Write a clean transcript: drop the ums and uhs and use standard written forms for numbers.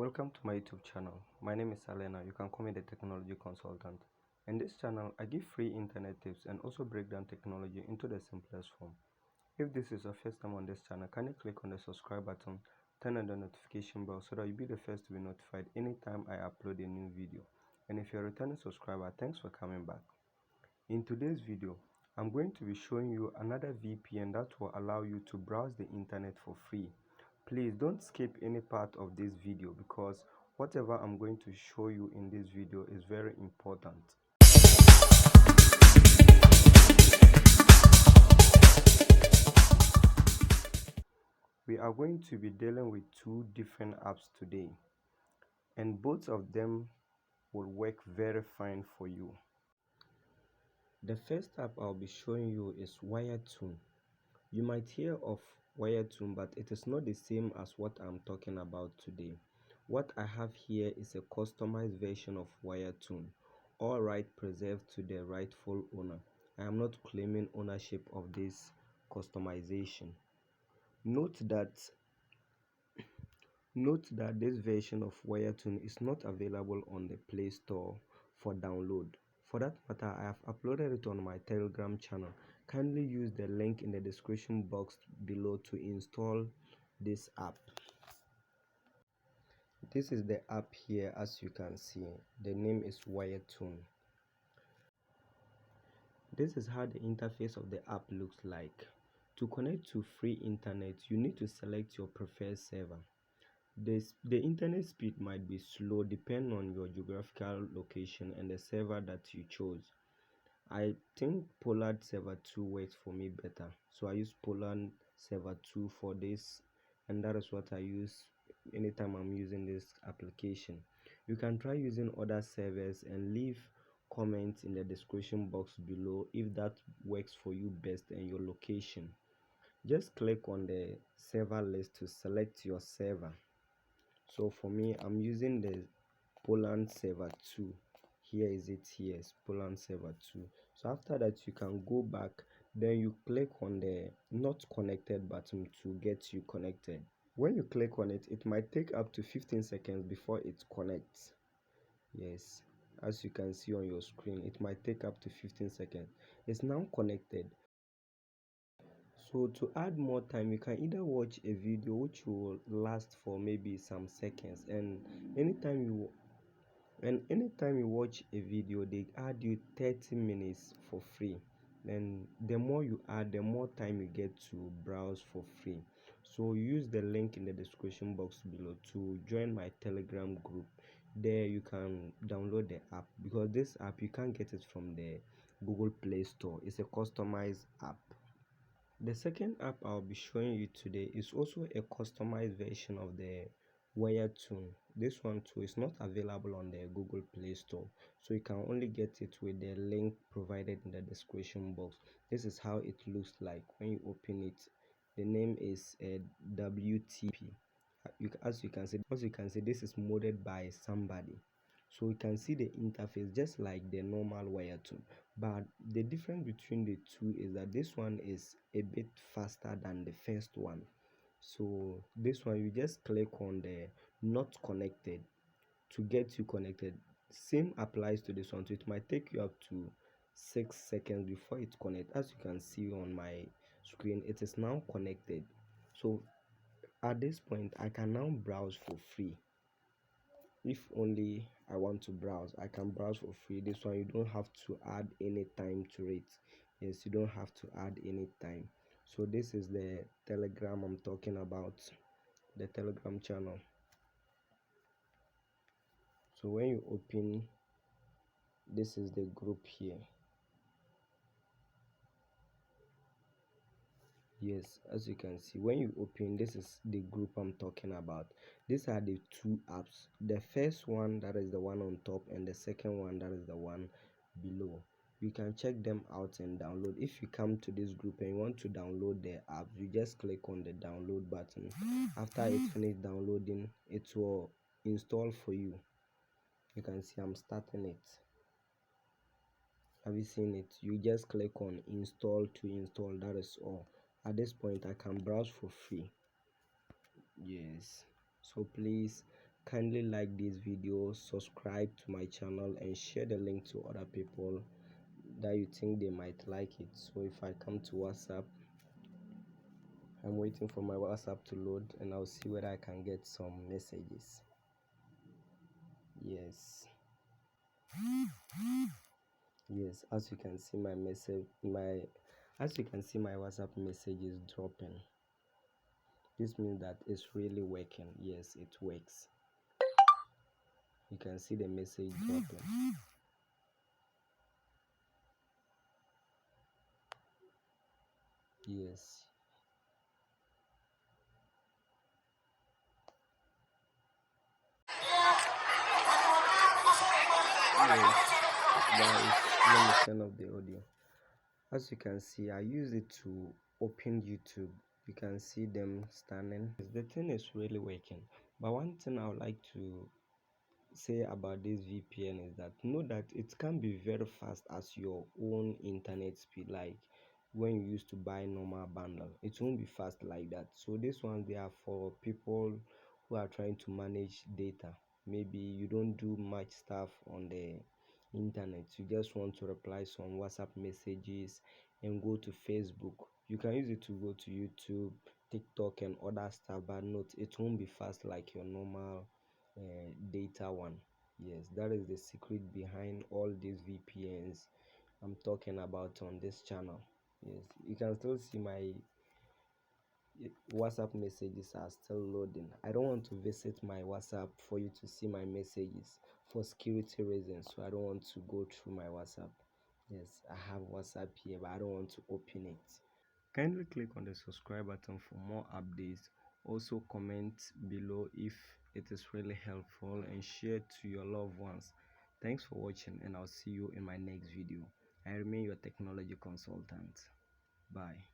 Welcome to my YouTube channel. My name is Alena. You can call me the technology consultant. In this channel, I give free internet tips and also break down technology into the simplest form. If this is your first time on this channel, can you click on the subscribe button, turn on the notification bell so that you'll be the first to be notified anytime I upload a new video. And if you're a returning subscriber, thanks for coming back. In today's video, I'm going to be showing you another VPN that will allow you to browse the internet for free. Please don't skip any part of this video because whatever I'm going to show you in this video is very important. We are going to be dealing with two different apps today, and both of them will work very fine for you. The first app I'll be showing you is Wiretoon. You might hear of Wiretoon, but it is not the same as what I'm talking about today. What I have here is a customized version of Wiretoon, all right preserved to the rightful owner. I am not claiming ownership of this customization. Note that this version of Wiretoon is not available on the Play Store for download. For that matter, I have uploaded it on my Telegram channel. Kindly use the link in the description box below to install this app. This is the app here. As you can see, the name is Wiretoon. This is how the interface of the app looks like. To connect to free internet, you need to select your preferred server. The internet speed might be slow depending on your geographical location and the server that you chose. I think Pollard server 2 works for me better, so I use Pollard server 2 for this, and that is what I use anytime I'm using this application. You can try using other servers and leave comments in the description box below if that works for you best and your location. Just click on the server list to select your server. So for me, I'm using the Poland server 2. Here is it. Here is Poland server 2. So after that, you can go back, then you click on the not connected button to get you connected. When you click on it, it might take up to 15 seconds before it connects. Yes, as you can see on your screen, it might take up to 15 seconds. It's now connected. So to add more time, you can either watch a video which will last for maybe some seconds, and anytime you watch a video, they add you 30 minutes for free. And the more you add, the more time you get to browse for free. So use the link in the description box below to join my Telegram group. There you can download the app, because this app you can't get it from the Google Play Store. It's a customized app. The second app I'll be showing you today is also a customized version of the Wiretoon. This one too is not available on the Google Play Store, so you can only get it with the link provided in the description box. This is how it looks like when you open it. The name is WTP. As you can see, this is modded by somebody. So you can see the interface just like the normal Wiretoon, but the difference between the two is that this one is a bit faster than the first one. So this one, you just click on the not connected to get you connected. Same applies to this one, so it might take you up to 6 seconds before it connects. As you can see on my screen, it is now connected. So at this point, I can now browse for free. If only I want to browse, I can browse for free. This one, you don't have to add any time to it. Yes, you don't have to add any time. So this is the Telegram I'm talking about, the Telegram channel. So when you open, this is the group here. Yes, as you can see, when you open, this is the group I'm talking about. These are the two apps. The first one, that is the one on top, and the second one, that is the one below. You can check them out and download. If you come to this group and you want to download the app, you just click on the download button. After it finishes downloading, it will install for you. You can see I'm starting it. Have you seen it? You just click on install to install. That is all. At this point, I can browse for free. Yes, so please Kindly like this video, subscribe to my channel, and share the link to other people that you think they might like it. So if I come to WhatsApp, I'm waiting for my WhatsApp to load, and I'll see whether I can get some messages. Yes, yes, as you can see my message, my WhatsApp message is dropping. This means that it's really working. Yes, it works. You can see the message dropping. Yes, yes, guys, let me turn off the audio. As you can see, I use it to open YouTube. You can see them standing. The thing is really working. But one thing I would like to say about this VPN is that know that it can be very fast as your own internet speed. Like when you used to buy normal bundle, it won't be fast like that. So this one they are for people who are trying to manage data. Maybe you don't do much stuff on the internet, you just want to reply some WhatsApp messages and go to Facebook. You can use it to go to YouTube, TikTok, and other stuff, but note it won't be fast like your normal data one. Yes, that is the secret behind all these VPNs I'm talking about on this channel. Yes, you can still see my WhatsApp messages are still loading. I don't want to visit my WhatsApp for you to see my messages for security reasons, so I don't want to go through my WhatsApp. Yes, I have WhatsApp here, but I don't want to open it. Kindly click on the subscribe button for more updates. Also comment below if it is really helpful and share to your loved ones. Thanks for watching, and I'll see you in my next video. I remain your technology consultant. Bye.